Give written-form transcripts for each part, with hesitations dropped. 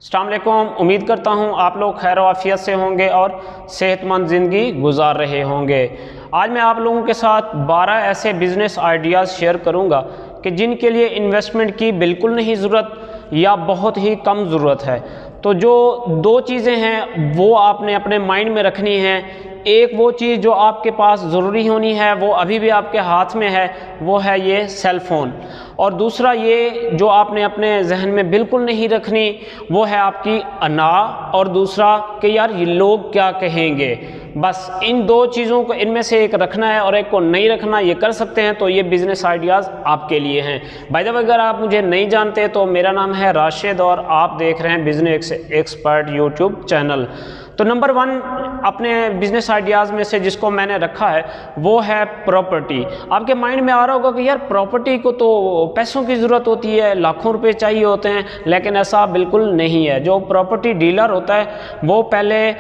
अस्सलाम वालेकुम। उम्मीद करता हूँ आप लोग खैर आफियत से होंगे और सेहतमंद ज़िंदगी गुजार रहे होंगे। आज मैं आप लोगों के साथ 12 ऐसे बिज़नेस आइडियाज़ शेयर करूँगा कि जिनके लिए इन्वेस्टमेंट की बिल्कुल नहीं ज़रूरत या बहुत ही कम ज़रूरत है। तो जो दो चीज़ें हैं वो आपने अपने माइंड में रखनी है। एक वो चीज़ जो आपके पास ज़रूरी होनी है, वो अभी भी आपके हाथ में है, वो है ये सेल फ़ोन। और दूसरा ये जो आपने अपने जहन में बिल्कुल नहीं रखनी, वो है आपकी अना, और दूसरा कि यार ये लोग क्या कहेंगे। बस इन दो चीज़ों को इनमें से एक रखना है और एक को नहीं रखना, ये कर सकते हैं। तो ये बिज़नेस आइडियाज़ आपके लिए हैं। बाय द वे, अगर आप मुझे नहीं जानते तो मेरा नाम है राशिद और आप देख रहे हैं बिजनेस एक्सपर्ट यूट्यूब चैनल। तो नंबर 1 अपने बिज़नेस आइडियाज़ में से जिसको मैंने रखा है वो है प्रॉपर्टी। आपके माइंड में आ रहा होगा कि यार प्रॉपर्टी को तो पैसों की ज़रूरत होती है, लाखों रुपए चाहिए होते हैं, लेकिन ऐसा बिल्कुल नहीं है। जो प्रॉपर्टी डीलर होता है वो पहले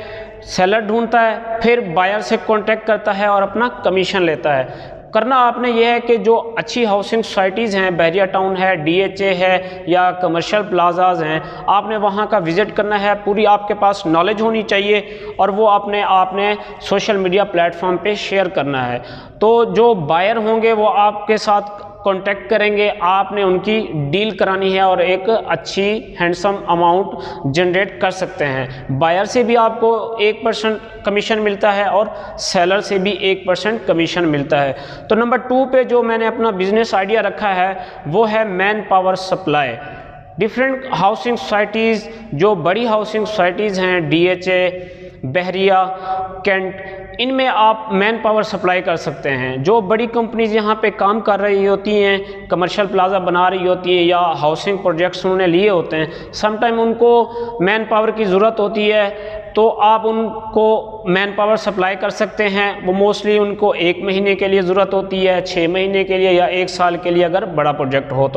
सेलर ढूंढता है, फिर बायर से कॉन्टेक्ट करता है और अपना कमीशन लेता है। करना आपने यह है कि जो अच्छी हाउसिंग सोसाइटीज़ हैं, बहरिया टाउन है, DHA है या कमर्शियल प्लाजाज हैं, आपने वहाँ का विज़िट करना है। पूरी आपके पास नॉलेज होनी चाहिए और वो आपने सोशल मीडिया प्लेटफॉर्म पे शेयर करना है। तो जो बायर होंगे वो आपके साथ कांटेक्ट करेंगे, आपने उनकी डील करानी है और एक अच्छी हैंडसम अमाउंट जनरेट कर सकते हैं। बायर से भी आपको 1% कमीशन मिलता है और सेलर से भी 1% कमीशन मिलता है। तो नंबर 2 पे जो मैंने अपना बिजनेस आइडिया रखा है वो है man power supply. Different housing societies, जो बड़ी हाउसिंग सोसाइटीज़ हैं, DHA, बहरिया, कैंट, इनमें आप मैन पावर सप्लाई कर सकते हैं। जो बड़ी कंपनीज यहाँ पे काम कर रही होती हैं, कमर्शियल प्लाजा बना रही होती है या हाउसिंग प्रोजेक्ट्स उन्होंने लिए होते हैं, समटाइम उनको मैन पावर की ज़रूरत होती है, तो आप उनको मैन पावर सप्लाई कर सकते हैं। वो मोस्टली उनको 1 महीने के लिए ज़रूरत होती है, 6 महीने के लिए या 1 साल के लिए अगर बड़ा प्रोजेक्ट हो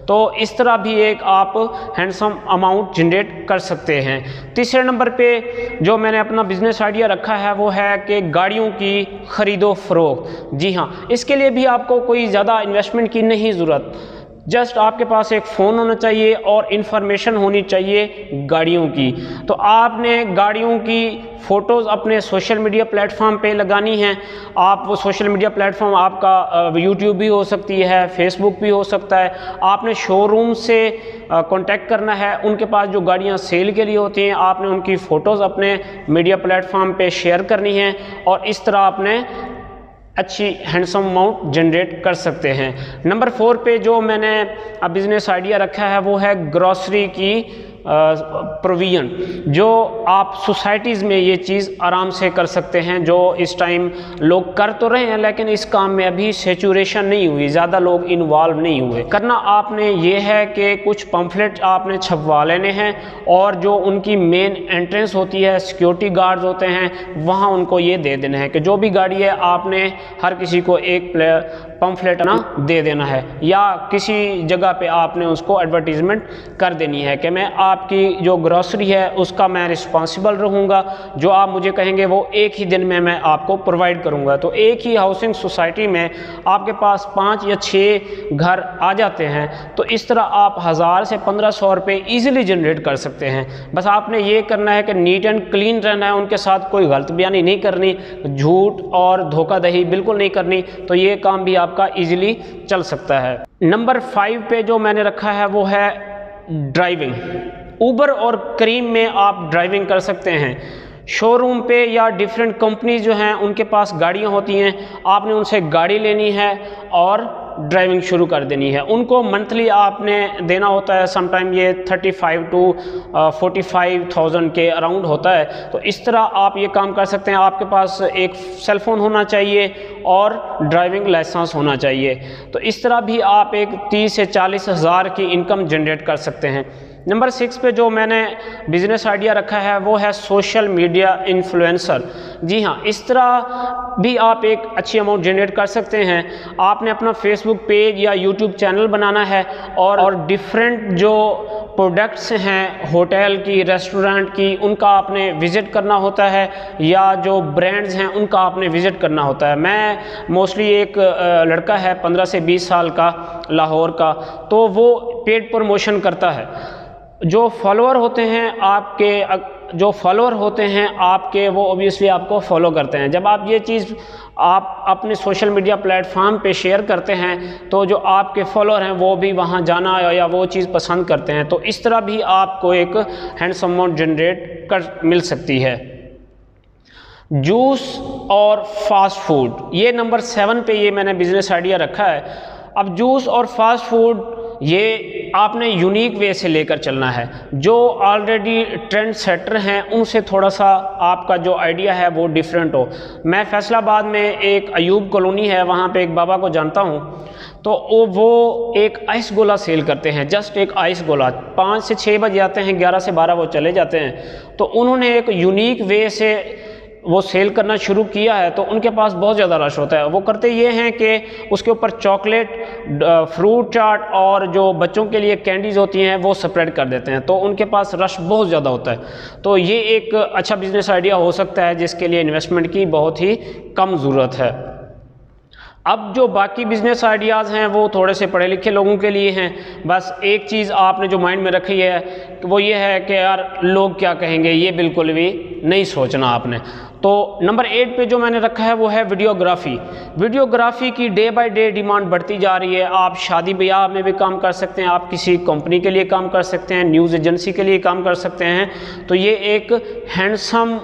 तो इस तरह भी एक आप हैंडसम अमाउंट जनरेट कर सकते हैं। तीसरे नंबर पे जो मैंने अपना बिजनेस आइडिया रखा है वो है कि गाड़ियों की ख़रीदो फ़रोख्त। जी हाँ, इसके लिए भी आपको कोई ज़्यादा इन्वेस्टमेंट की नहीं ज़रूरत। जस्ट आपके पास एक फ़ोन होना चाहिए और इन्फॉर्मेशन होनी चाहिए गाड़ियों की। तो आपने गाड़ियों की फ़ोटोज़ अपने सोशल मीडिया प्लेटफॉर्म पे लगानी हैं। आप वो सोशल मीडिया प्लेटफॉर्म आपका यूट्यूब भी हो सकती है, फेसबुक भी हो सकता है। आपने शोरूम से कांटेक्ट करना है, उनके पास जो गाड़ियाँ सेल के लिए होती हैं आपने उनकी फ़ोटोज़ अपने मीडिया प्लेटफॉर्म पे शेयर करनी है और इस तरह आपने अच्छी हैंडसम अमाउंट जनरेट कर सकते हैं। नंबर 4 पे जो मैंने अब बिज़नेस आइडिया रखा है वो है ग्रॉसरी की प्रोविज़न। जो आप सोसाइटीज़ में ये चीज़ आराम से कर सकते हैं। जो इस टाइम लोग कर तो रहे हैं लेकिन इस काम में अभी सैचुरेशन नहीं हुई, ज़्यादा लोग इन्वॉल्व नहीं हुए। करना आपने ये है कि कुछ पम्फलेट आपने छपवा लेने हैं और जो उनकी मेन एंट्रेंस होती है, सिक्योरिटी गार्ड्स होते हैं, वहाँ उनको ये दे देना है कि जो भी गाड़ी है आपने हर किसी को एक पम्फलेट ना दे देना है, या किसी जगह पे आपने उसको एडवर्टीज़मेंट कर देनी है कि मैं आपकी जो ग्रॉसरी है उसका मैं रिस्पॉन्सिबल रहूँगा, जो आप मुझे कहेंगे वो एक ही दिन में मैं आपको प्रोवाइड करूँगा। तो एक ही हाउसिंग सोसाइटी में आपके पास 5 या 6 घर आ जाते हैं, तो इस तरह आप 1000 से 1500 रुपये ईजिली जनरेट कर सकते हैं। बस आपने ये करना है कि नीट एंड क्लीन रहना है, उनके साथ कोई गलत बयानी नहीं करनी, झूठ और धोखाधड़ी बिल्कुल नहीं करनी, तो ये काम भी आपका ईजिली चल सकता है। नंबर 5 पे जो मैंने रखा है वो है ड्राइविंग। उबर और करीम में आप ड्राइविंग कर सकते हैं। शोरूम पे या डिफरेंट कंपनीज जो हैं उनके पास गाड़ियां होती हैं, आपने उनसे गाड़ी लेनी है और ड्राइविंग शुरू कर देनी है। उनको मंथली आपने देना होता है, समटाइम ये 35 to 45,000 के अराउंड होता है। तो इस तरह आप ये काम कर सकते हैं। आपके पास एक सेलफोन होना चाहिए और ड्राइविंग लाइसेंस होना चाहिए। तो इस तरह भी आप एक 30 से 40 हज़ार की इनकम जनरेट कर सकते हैं। नंबर 6 पे जो मैंने बिज़नेस आइडिया रखा है वो है सोशल मीडिया इन्फ्लुएंसर। जी हाँ, इस तरह भी आप एक अच्छी अमाउंट जनरेट कर सकते हैं। आपने अपना फेसबुक पेज या यूट्यूब चैनल बनाना है और डिफरेंट जो प्रोडक्ट्स हैं होटल की, रेस्टोरेंट की, उनका आपने विज़िट करना होता है, या जो ब्रांड्स हैं उनका आपने विज़िट करना होता है। मैं मोस्टली एक लड़का है 15 से 20 साल का, लाहौर का, तो वो पेड प्रमोशन करता है। जो फॉलोअर होते हैं आपके वो ऑब्वियसली आपको फॉलो करते हैं। जब आप ये चीज़ आप अपने सोशल मीडिया प्लेटफॉर्म पे शेयर करते हैं तो जो आपके फॉलोअर हैं वो भी वहाँ जाना या वो चीज़ पसंद करते हैं, तो इस तरह भी आपको एक हैंडसम अमाउंट जनरेट कर मिल सकती है। जूस और फास्ट फूड, ये नंबर 7 पे ये मैंने बिजनेस आइडिया रखा है। अब जूस और फास्ट फूड ये आपने यूनिक वे से लेकर चलना है। जो ऑलरेडी ट्रेंड सेटर हैं उनसे थोड़ा सा आपका जो आइडिया है वो डिफरेंट हो। मैं फैसलाबाद में एक अयूब कॉलोनी है, वहाँ पे एक बाबा को जानता हूँ, तो वो एक आइस गोला सेल करते हैं, जस्ट एक आइस गोला। 5 से 6 बजे आते हैं, 11 से 12 वो चले जाते हैं। तो उन्होंने एक यूनिक वे से वो सेल करना शुरू किया है, तो उनके पास बहुत ज़्यादा रश होता है। वो करते ये हैं कि उसके ऊपर चॉकलेट, फ्रूट चाट और जो बच्चों के लिए कैंडीज़ होती हैं वो स्प्रेड कर देते हैं, तो उनके पास रश बहुत ज़्यादा होता है। तो ये एक अच्छा बिजनेस आइडिया हो सकता है जिसके लिए इन्वेस्टमेंट की बहुत ही कम ज़रूरत है। अब जो बाकी बिजनेस आइडियाज़ हैं वो थोड़े से पढ़े लिखे लोगों के लिए हैं। बस एक चीज़ आपने जो माइंड में रखी है वो ये है कि यार लोग क्या कहेंगे, ये बिल्कुल भी नहीं सोचना आपने। तो नंबर 8 पे जो मैंने रखा है वो है वीडियोग्राफी। वीडियोग्राफी की डे बाय डे डिमांड बढ़ती जा रही है। आप शादी ब्याह में भी काम कर सकते हैं, आप किसी कंपनी के लिए काम कर सकते हैं, न्यूज़ एजेंसी के लिए काम कर सकते हैं। तो ये एक हैंडसम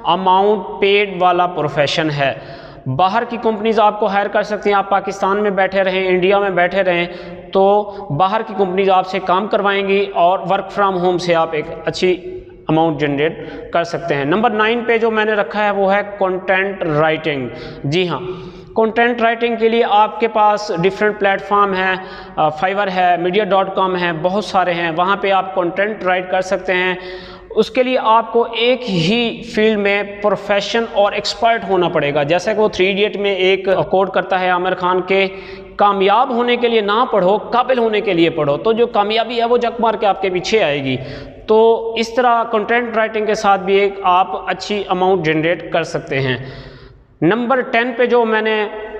अमाउंट पेड वाला प्रोफेशन है। बाहर की कंपनीज़ आपको हायर कर सकती हैं। आप पाकिस्तान में बैठे रहें, इंडिया में बैठे रहें, तो बाहर की कंपनीज़ आपसे काम करवाएंगी और वर्क फ्रॉम होम से आप एक अच्छी अमाउंट जनरेट कर सकते हैं। नंबर 9 पे जो मैंने रखा है वो है कंटेंट राइटिंग। जी हाँ, कंटेंट राइटिंग के लिए आपके पास डिफरेंट प्लेटफॉर्म हैं, फाइवर है, मीडिया.com है, बहुत सारे हैं, वहाँ पे आप कंटेंट राइट कर सकते हैं। उसके लिए आपको एक ही फील्ड में प्रोफेशन और एक्सपर्ट होना पड़ेगा। जैसे कि वो 3 इडियट में एक कोट करता है आमिर खान के, कामयाब होने के लिए ना पढ़ो, काबिल होने के लिए पढ़ो। तो जो कामयाबी है वो जक मार के आपके पीछे आएगी। तो इस तरह कंटेंट राइटिंग के साथ भी एक आप अच्छी अमाउंट जनरेट कर सकते हैं। नंबर 10 पे जो मैंने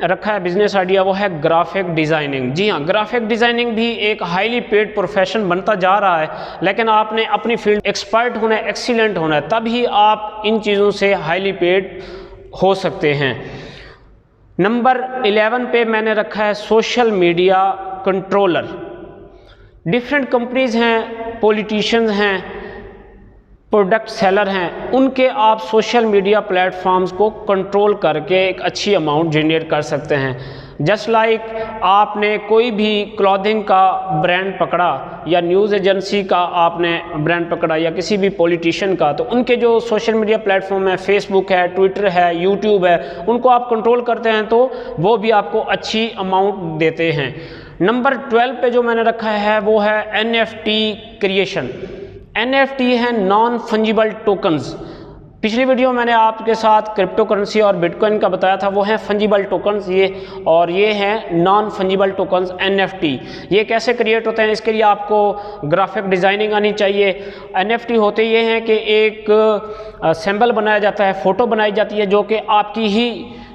रखा है बिजनेस आइडिया वो है ग्राफिक डिज़ाइनिंग। जी हाँ, ग्राफिक डिज़ाइनिंग भी एक हाईली पेड प्रोफेशन बनता जा रहा है, लेकिन आपने अपनी फील्ड एक्सपर्ट होना है, एक्सीलेंट होना है, तभी आप इन चीज़ों से हाईली पेड हो सकते हैं। नंबर 11 पे मैंने रखा है social media controller. Different companies हैं, पॉलिटिशियंस हैं, प्रोडक्ट सेलर हैं, उनके आप सोशल मीडिया प्लेटफॉर्म्स को कंट्रोल करके एक अच्छी अमाउंट जनरेट कर सकते हैं। जस्ट लाइक आपने कोई भी क्लॉथिंग का ब्रांड पकड़ा या न्यूज़ एजेंसी का आपने ब्रांड पकड़ा या किसी भी पॉलिटिशियन का, तो उनके जो सोशल मीडिया प्लेटफॉर्म है, फेसबुक है, ट्विटर है, यूट्यूब है, उनको आप कंट्रोल करते हैं तो वो भी आपको अच्छी अमाउंट देते हैं। नंबर 12 पे जो मैंने रखा है वो है NFT क्रिएशन। NFT है नॉन फंजिबल टोकन्स। पिछली वीडियो मैंने आपके साथ क्रिप्टो करेंसी और बिटकॉइन का बताया था, वो है फंजिबल टोकन्स ये, और ये हैं नॉन फंजिबल टोकन्स NFT। ये कैसे क्रिएट होते हैं, इसके लिए आपको ग्राफिक डिज़ाइनिंग आनी चाहिए। NFT होते ये हैं कि एक सिंबल बनाया जाता है, फ़ोटो बनाई जाती है जो कि आपकी ही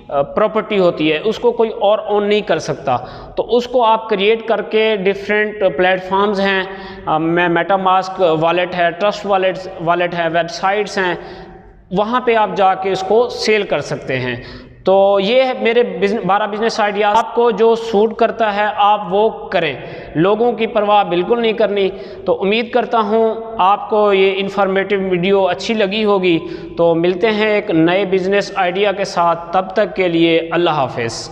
प्रॉपर्टी होती है, उसको कोई और ओन नहीं कर सकता। तो उसको आप क्रिएट करके डिफरेंट प्लेटफॉर्म्स हैं, मेटामास्क वॉलेट है, ट्रस्ट वॉलेट है, वेबसाइट्स हैं, वहाँ पे आप जाके इसको सेल कर सकते हैं। तो ये है मेरे 12 बिजनेस आइडिया। आपको जो सूट करता है आप वो करें, लोगों की परवाह बिल्कुल नहीं करनी। तो उम्मीद करता हूँ आपको ये इन्फॉर्मेटिव वीडियो अच्छी लगी होगी। तो मिलते हैं एक नए बिजनेस आइडिया के साथ, तब तक के लिए अल्लाह हाफ़िज़।